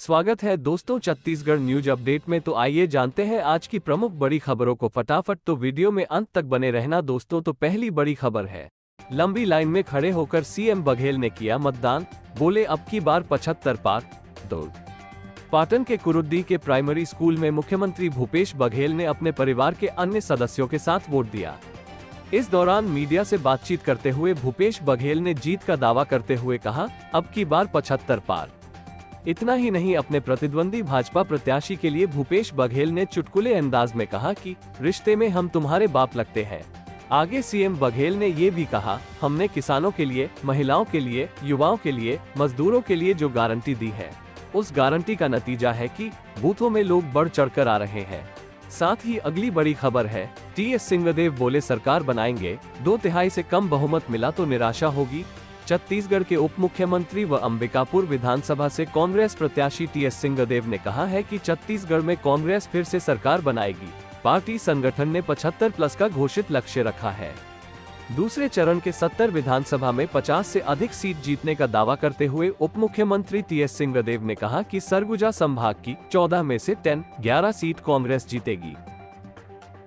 स्वागत है दोस्तों छत्तीसगढ़ न्यूज अपडेट में। तो आइए जानते हैं आज की प्रमुख बड़ी खबरों को फटाफट। तो वीडियो में अंत तक बने रहना दोस्तों। तो पहली बड़ी खबर है, लंबी लाइन में खड़े होकर सीएम बघेल ने किया मतदान, बोले अब की बार 75 पार। पाटन के कुरुद्दी के प्राइमरी स्कूल में मुख्यमंत्री भूपेश बघेल ने अपने परिवार के अन्य सदस्यों के साथ वोट दिया। इस दौरान मीडिया से बातचीत करते हुए भूपेश बघेल ने जीत का दावा करते हुए कहा, अब की बार 75 पार। इतना ही नहीं, अपने प्रतिद्वंदी भाजपा प्रत्याशी के लिए भूपेश बघेल ने चुटकुले अंदाज में कहा कि रिश्ते में हम तुम्हारे बाप लगते हैं। आगे सीएम बघेल ने ये भी कहा, हमने किसानों के लिए, महिलाओं के लिए, युवाओं के लिए, मजदूरों के लिए जो गारंटी दी है, उस गारंटी का नतीजा है कि बूथों में लोग बढ़ चढ़कर आ रहे हैं। साथ ही अगली बड़ी खबर है, टीएस सिंहदेव बोले सरकार बनाएंगे, 2/3 से कम बहुमत मिला तो निराशा होगी। छत्तीसगढ़ के उप मुख्यमंत्री व अंबिकापुर विधानसभा से कांग्रेस प्रत्याशी टीएस सिंहदेव ने कहा है कि छत्तीसगढ़ में कांग्रेस फिर से सरकार बनाएगी। पार्टी संगठन ने 75+ का घोषित लक्ष्य रखा है। दूसरे चरण के 70 विधानसभा में 50 से अधिक सीट जीतने का दावा करते हुए उप मुख्यमंत्री टीएस सिंहदेव ने कहा कि सरगुजा संभाग की 14 में से 11 सीट कांग्रेस जीतेगी।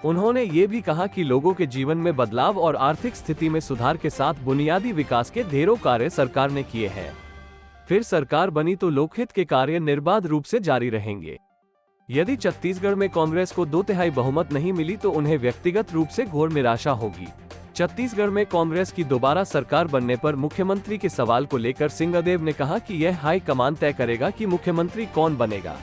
उन्होंने ये भी कहा कि लोगों के जीवन में बदलाव और आर्थिक स्थिति में सुधार के साथ बुनियादी विकास के ढेरों कार्य सरकार ने किए हैं। फिर सरकार बनी तो लोकहित के कार्य निर्बाध रूप से जारी रहेंगे। यदि छत्तीसगढ़ में कांग्रेस को 2/3 बहुमत नहीं मिली तो उन्हें व्यक्तिगत रूप से घोर निराशा होगी। छत्तीसगढ़ में कांग्रेस की दोबारा सरकार बनने पर मुख्यमंत्री के सवाल को लेकर सिंहदेव ने कहा कि यह हाई कमान तय करेगा कि मुख्यमंत्री कौन बनेगा।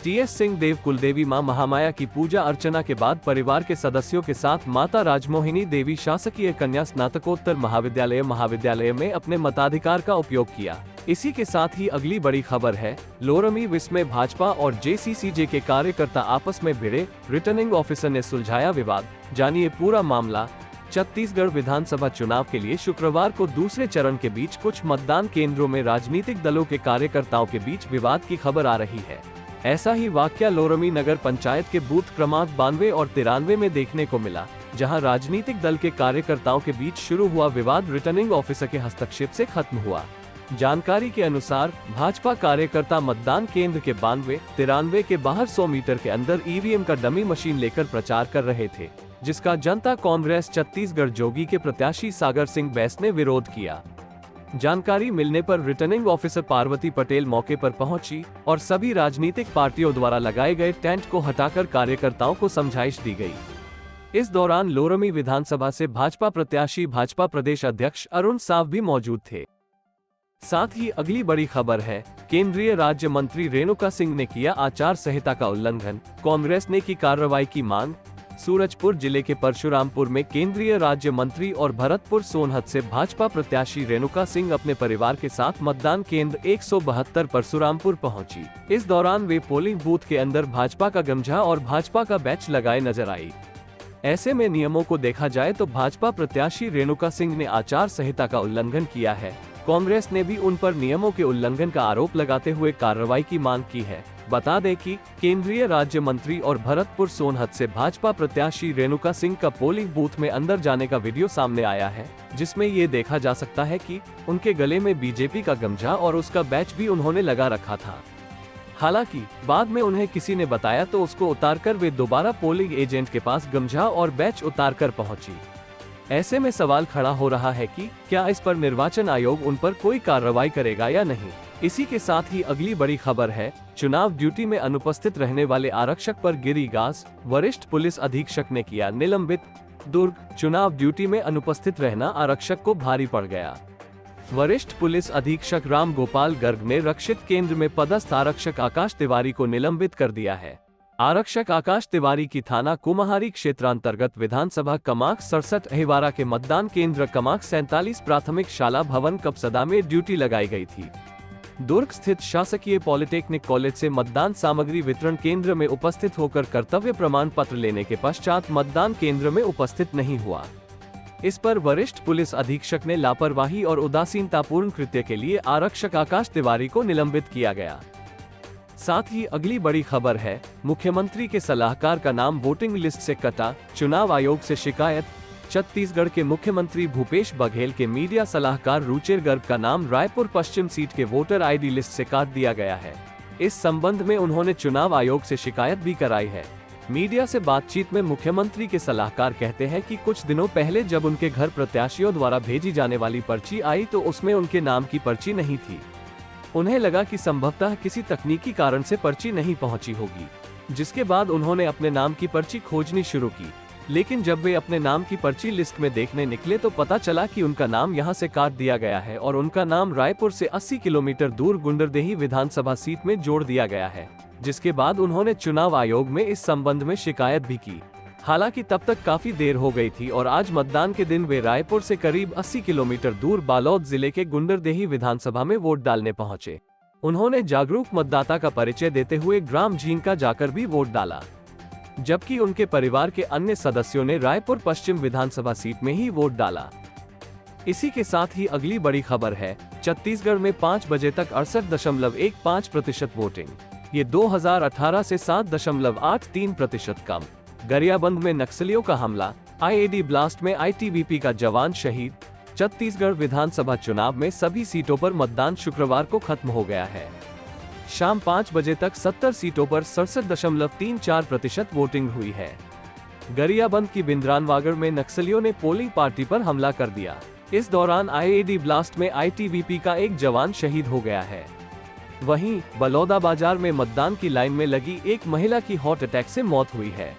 टीएस सिंहदेव कुलदेवी मां महामाया की पूजा अर्चना के बाद परिवार के सदस्यों के साथ माता राजमोहिनी देवी शासकीय कन्या स्नातकोत्तर महाविद्यालय में अपने मताधिकार का उपयोग किया। इसी के साथ ही अगली बड़ी खबर है, लोरमी विस में भाजपा और जेसीसीजे के कार्यकर्ता आपस में भिड़े, रिटर्निंग ऑफिसर ने सुलझाया विवाद। जानिए पूरा मामला। छत्तीसगढ़ विधानसभा चुनाव के लिए शुक्रवार को दूसरे चरण के बीच कुछ मतदान केंद्रों में राजनीतिक दलों के कार्यकर्ताओं के बीच विवाद की खबर आ रही है। ऐसा ही वाकया लोरमी नगर पंचायत के बूथ क्रमांक 92 और 93 में देखने को मिला, जहां राजनीतिक दल के कार्यकर्ताओं के बीच शुरू हुआ विवाद रिटर्निंग ऑफिसर के हस्तक्षेप से खत्म हुआ। जानकारी के अनुसार भाजपा कार्यकर्ता मतदान केंद्र के 92-93 के बाहर 100 मीटर के अंदर ईवीएम का डमी मशीन लेकर प्रचार कर रहे थे, जिसका जनता कांग्रेस छत्तीसगढ़ जोगी के प्रत्याशी सागर सिंह बैस ने विरोध किया। जानकारी मिलने पर रिटर्निंग ऑफिसर पार्वती पटेल मौके पर पहुंची और सभी राजनीतिक पार्टियों द्वारा लगाए गए टेंट को हटाकर कार्यकर्ताओं को समझाइश दी गई। इस दौरान लोरमी विधानसभा से भाजपा प्रत्याशी भाजपा प्रदेश अध्यक्ष अरुण साव भी मौजूद थे। साथ ही अगली बड़ी खबर है, केंद्रीय राज्य मंत्री रेणुका सिंह ने किया आचार संहिता का उल्लंघन, कांग्रेस ने की कार्रवाई की मांग। सूरजपुर जिले के परशुरामपुर में केंद्रीय राज्य मंत्री और भरतपुर सोनहत से भाजपा प्रत्याशी रेणुका सिंह अपने परिवार के साथ मतदान केंद्र 172 परशुरामपुर पहुंची। इस दौरान वे पोलिंग बूथ के अंदर भाजपा का गमछा और भाजपा का बैच लगाए नजर आई। ऐसे में नियमों को देखा जाए तो भाजपा प्रत्याशी रेणुका सिंह ने आचार संहिता का उल्लंघन किया है। कांग्रेस ने भी उन पर नियमों के उल्लंघन का आरोप लगाते हुए कार्रवाई की मांग की है। बता दें कि केंद्रीय राज्य मंत्री और भरतपुर सोनहत से भाजपा प्रत्याशी रेणुका सिंह का पोलिंग बूथ में अंदर जाने का वीडियो सामने आया है, जिसमें ये देखा जा सकता है कि उनके गले में बीजेपी का गमछा और उसका बैच भी उन्होंने लगा रखा था। हालांकि बाद में उन्हें किसी ने बताया तो उसको उतारकर वे दोबारा पोलिंग एजेंट के पास गमछा और बैच उतारकर पहुंची। ऐसे में सवाल खड़ा हो रहा है कि क्या इस पर निर्वाचन आयोग उन पर कोई कार्रवाई करेगा या नहीं। इसी के साथ ही अगली बड़ी खबर है, चुनाव ड्यूटी में अनुपस्थित रहने वाले आरक्षक पर गिरी गाज, वरिष्ठ पुलिस अधीक्षक ने किया निलंबित। दुर्ग, चुनाव ड्यूटी में अनुपस्थित रहना आरक्षक को भारी पड़ गया। वरिष्ठ पुलिस अधीक्षक राम गोपाल गर्ग ने रक्षित केंद्र में पदस्थ आरक्षक आकाश तिवारी को निलंबित कर दिया है। आरक्षक आकाश तिवारी की थाना कुम्हारी क्षेत्रांतर्गत विधानसभा क्रमांक 67 अहिवारा के मतदान केंद्र क्रमांक 47 प्राथमिक शाला भवन कपसदा में ड्यूटी लगाई गई थी। दुर्ग स्थित शासकीय पॉलिटेक्निक कॉलेज से मतदान सामग्री वितरण केंद्र में उपस्थित होकर कर्तव्य प्रमाण पत्र लेने के पश्चात मतदान केंद्र में उपस्थित नहीं हुआ। इस पर वरिष्ठ पुलिस अधीक्षक ने लापरवाही और उदासीनतापूर्ण कृत्य के लिए आरक्षक आकाश तिवारी को निलंबित किया गया। साथ ही अगली बड़ी खबर है, मुख्यमंत्री के सलाहकार का नाम वोटिंग लिस्ट से कटा, चुनाव आयोग से शिकायत। छत्तीसगढ़ के मुख्यमंत्री भूपेश बघेल के मीडिया सलाहकार रुचिर गर्ग का नाम रायपुर पश्चिम सीट के वोटर आईडी लिस्ट से काट दिया गया है। इस संबंध में उन्होंने चुनाव आयोग से शिकायत भी कराई है। मीडिया से बातचीत में मुख्यमंत्री के सलाहकार कहते हैं कि कुछ दिनों पहले जब उनके घर प्रत्याशियों द्वारा भेजी जाने वाली पर्ची आई तो उसमें उनके नाम की पर्ची नहीं थी। उन्हें लगा कि संभवतः किसी तकनीकी कारण से पर्ची नहीं पहुंची होगी, जिसके बाद उन्होंने अपने नाम की पर्ची खोजनी शुरू की। लेकिन जब वे अपने नाम की पर्ची लिस्ट में देखने निकले तो पता चला कि उनका नाम यहां से काट दिया गया है और उनका नाम रायपुर से 80 किलोमीटर दूर गुंडरदेही विधानसभा सीट में जोड़ दिया गया है, जिसके बाद उन्होंने चुनाव आयोग में इस संबंध में शिकायत भी की। हालांकि तब तक काफी देर हो गई थी और आज मतदान के दिन वे रायपुर से करीब 80 किलोमीटर दूर बालोद जिले के गुंडरदेही विधानसभा में वोट डालने पहुंचे। उन्होंने जागरूक मतदाता का परिचय देते हुए ग्राम झींका जाकर भी वोट डाला, जबकि उनके परिवार के अन्य सदस्यों ने रायपुर पश्चिम विधानसभा सीट में ही वोट डाला। इसी के साथ ही अगली बड़ी खबर है, छत्तीसगढ़ में 5 बजे तक 68.15% वोटिंग, ये 2018 से 7.83% कम। गरियाबंद में नक्सलियों का हमला, आईईडी ब्लास्ट में आईटीबीपी का जवान शहीद। छत्तीसगढ़ विधानसभा चुनाव में सभी सीटों पर मतदान शुक्रवार को खत्म हो गया है। शाम 5 बजे तक 70 सीटों पर 67.34% वोटिंग हुई है। गरियाबंद की बिंद्रानवागढ़ में नक्सलियों ने पोलिंग पार्टी पर हमला कर दिया। इस दौरान आईईडी ब्लास्ट में आईटीबीपी का एक जवान शहीद हो गया है। वहीं बलौदाबाजार में मतदान की लाइन में लगी एक महिला की हार्ट अटैक से मौत हुई है।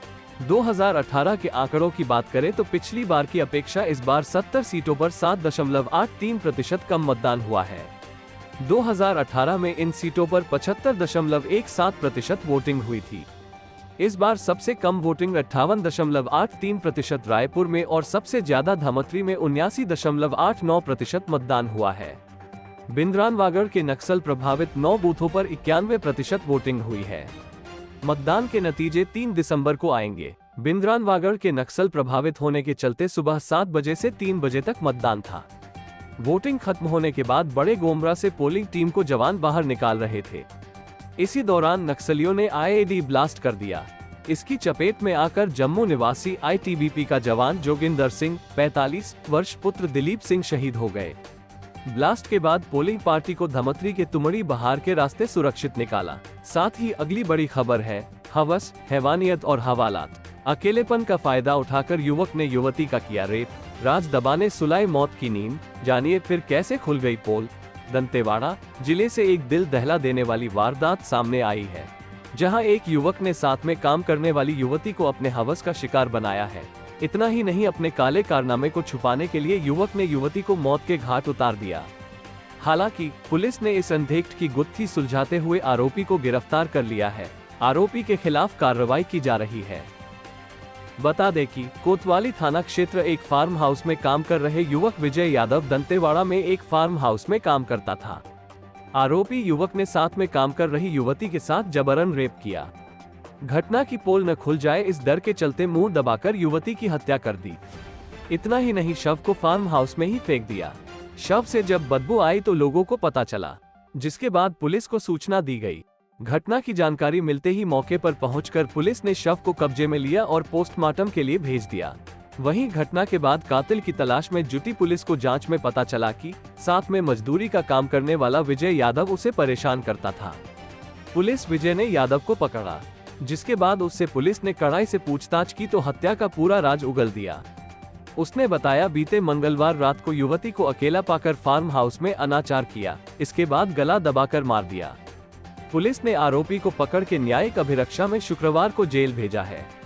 2018 के आंकड़ों की बात करें तो पिछली बार की अपेक्षा इस बार 70 सीटों पर 7.83% कम मतदान हुआ है। 2018 में इन सीटों पर 75.17% वोटिंग हुई थी। इस बार सबसे कम वोटिंग 58.83% रायपुर में और सबसे ज्यादा धमतरी में 79.89% मतदान हुआ है। बिंद्रानवागढ़ के नक्सल प्रभावित 9 बूथों पर 91% वोटिंग हुई है। मतदान के नतीजे 3 दिसंबर को आएंगे। बिंद्रानवागढ़ के नक्सल प्रभावित होने के चलते सुबह 7 बजे से 3 बजे तक मतदान था। वोटिंग खत्म होने के बाद बड़े गोमरा से पोलिंग टीम को जवान बाहर निकाल रहे थे। इसी दौरान नक्सलियों ने आईईडी ब्लास्ट कर दिया। इसकी चपेट में आकर जम्मू निवासी आईटीबीपी का जवान जोगिंदर सिंह 45 वर्ष पुत्र दिलीप सिंह शहीद हो गए। ब्लास्ट के बाद पोलिंग पार्टी को धमतरी के तुमड़ी बहार के रास्ते सुरक्षित निकाला। साथ ही अगली बड़ी खबर है, हवस, हैवानियत और हवालात। अकेलेपन का फायदा उठाकर युवक ने युवती का किया रेप, राज दबाने सुलाई मौत की नींद। जानिए फिर कैसे खुल गई पोल। दंतेवाड़ा जिले से एक दिल दहला देने वाली वारदात सामने आई है, जहां एक युवक ने साथ में काम करने वाली युवती को अपने हवस का शिकार बनाया है। इतना ही नहीं, अपने काले कारनामे को छुपाने के लिए युवक ने युवती को मौत के घाट उतार दिया। हालांकि पुलिस ने इस अंधेक्त की गुत्थी सुलझाते हुए आरोपी को गिरफ्तार कर लिया है। आरोपी के खिलाफ कार्रवाई की जा रही है। बता दें कि कोतवाली थाना क्षेत्र एक फार्म हाउस में काम कर रहे युवक विजय यादव दंतेवाड़ा में एक फार्म हाउस में काम करता था। आरोपी युवक ने साथ में काम कर रही युवती के साथ जबरन रेप किया। घटना की पोल न खुल जाए इस डर के चलते मुंह दबाकर युवती की हत्या कर दी। इतना ही नहीं, शव को फार्म हाउस में ही फेंक दिया। शव से जब बदबू आई तो लोगों को पता चला, जिसके बाद पुलिस को सूचना दी गई। घटना की जानकारी मिलते ही मौके पर पहुंचकर पुलिस ने शव को कब्जे में लिया और पोस्टमार्टम के लिए भेज दिया। वहीं घटना के बाद कातिल की तलाश में जुटी पुलिस को जांच में पता चला कि साथ में मजदूरी का काम करने वाला विजय यादव उसे परेशान करता था। पुलिस विजय ने यादव को पकड़ा, जिसके बाद उससे पुलिस ने कड़ाई से पूछताछ की तो हत्या का पूरा राज उगल दिया। उसने बताया, बीते मंगलवार रात को युवती को अकेला पाकर फार्म हाउस में अनाचार किया, इसके बाद गला दबाकर मार दिया। पुलिस ने आरोपी को पकड़ के न्यायिक अभिरक्षा में शुक्रवार को जेल भेजा है।